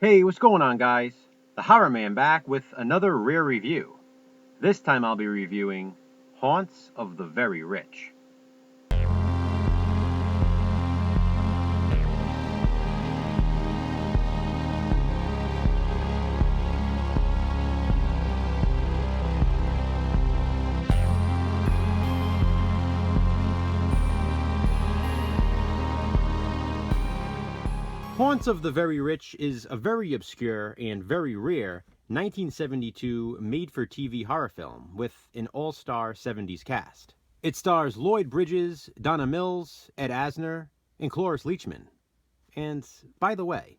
Hey, what's going on, guys? The Horror Man back with another rare review. This time I'll be reviewing Haunts of the Very Rich. Haunts of the Very Rich is a very obscure and very rare 1972 made-for-TV horror film with an all-star 70s cast. It stars Lloyd Bridges, Donna Mills, Ed Asner, and Cloris Leachman. And, by the way,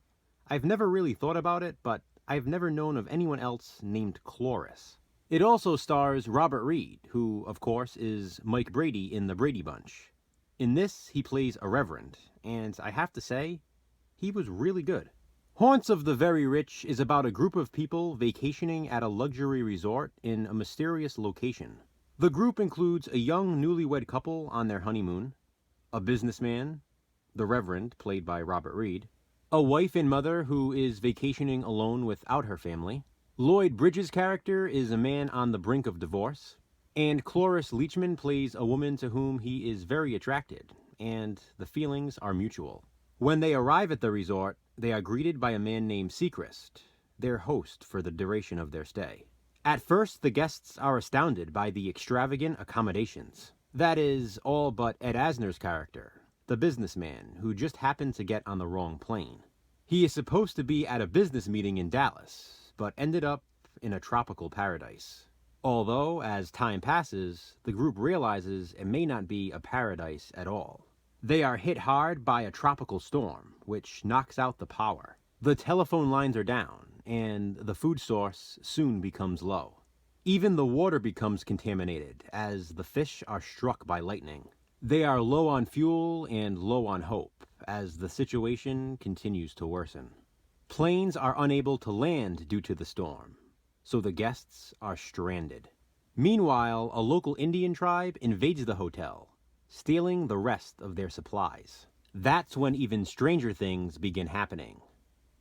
I've never really thought about it, but I've never known of anyone else named Cloris. It also stars Robert Reed, who, of course, is Mike Brady in The Brady Bunch. In this, he plays a reverend, and I have to say, he was really good. Haunts of the Very Rich is about a group of people vacationing at a luxury resort in a mysterious location. The group includes a young newlywed couple on their honeymoon, a businessman, the Reverend, played by Robert Reed, a wife and mother who is vacationing alone without her family. Lloyd Bridges' character is a man on the brink of divorce, and Cloris Leachman plays a woman to whom he is very attracted, and the feelings are mutual. When they arrive at the resort, they are greeted by a man named Seacrest, their host for the duration of their stay. At first, the guests are astounded by the extravagant accommodations. That is, all but Ed Asner's character, the businessman who just happened to get on the wrong plane. He is supposed to be at a business meeting in Dallas, but ended up in a tropical paradise. Although, as time passes, the group realizes it may not be a paradise at all. They are hit hard by a tropical storm, which knocks out the power. The telephone lines are down, and the food source soon becomes low. Even the water becomes contaminated, as the fish are struck by lightning. They are low on fuel and low on hope, as the situation continues to worsen. Planes are unable to land due to the storm, so the guests are stranded. Meanwhile, a local Indian tribe invades the hotel, stealing the rest of their supplies. That's when even stranger things begin happening.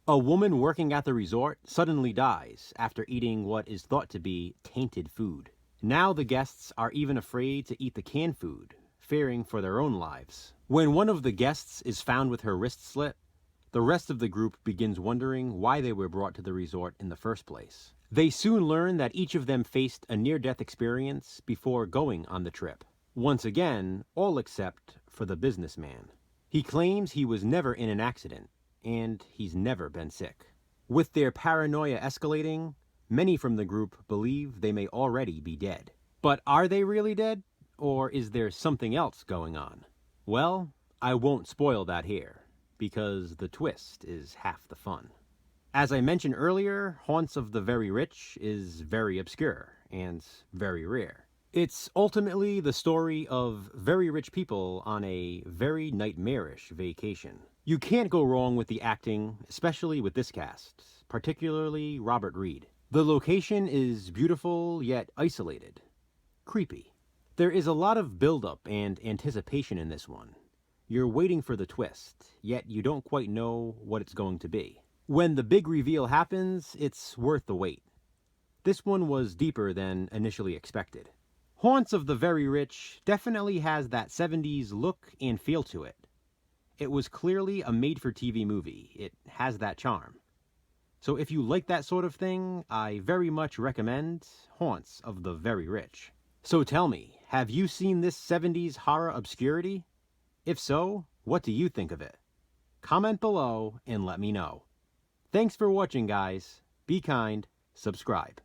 A woman working at the resort suddenly dies after eating what is thought to be tainted food. Now the guests are even afraid to eat the canned food, fearing for their own lives. When one of the guests is found with her wrist slit, the rest of the group begins wondering why they were brought to the resort in the first place. They soon learn that each of them faced a near-death experience before going on the trip. Once again, all except for the businessman. He claims he was never in an accident, and he's never been sick. With their paranoia escalating, many from the group believe they may already be dead. But are they really dead? Or is there something else going on? Well, I won't spoil that here, because the twist is half the fun. As I mentioned earlier, Haunts of the Very Rich is very obscure and very rare. It's ultimately the story of very rich people on a very nightmarish vacation. You can't go wrong with the acting, especially with this cast, particularly Robert Reed. The location is beautiful yet isolated. Creepy. There is a lot of build-up and anticipation in this one. You're waiting for the twist, yet you don't quite know what it's going to be. When the big reveal happens, it's worth the wait. This one was deeper than initially expected. Haunts of the Very Rich definitely has that 70s look and feel to it. It was clearly a made-for-TV movie. It has that charm. So if you like that sort of thing, I very much recommend Haunts of the Very Rich. So tell me, have you seen this 70s horror obscurity? If so, what do you think of it? Comment below and let me know. Thanks for watching, guys. Be kind, subscribe.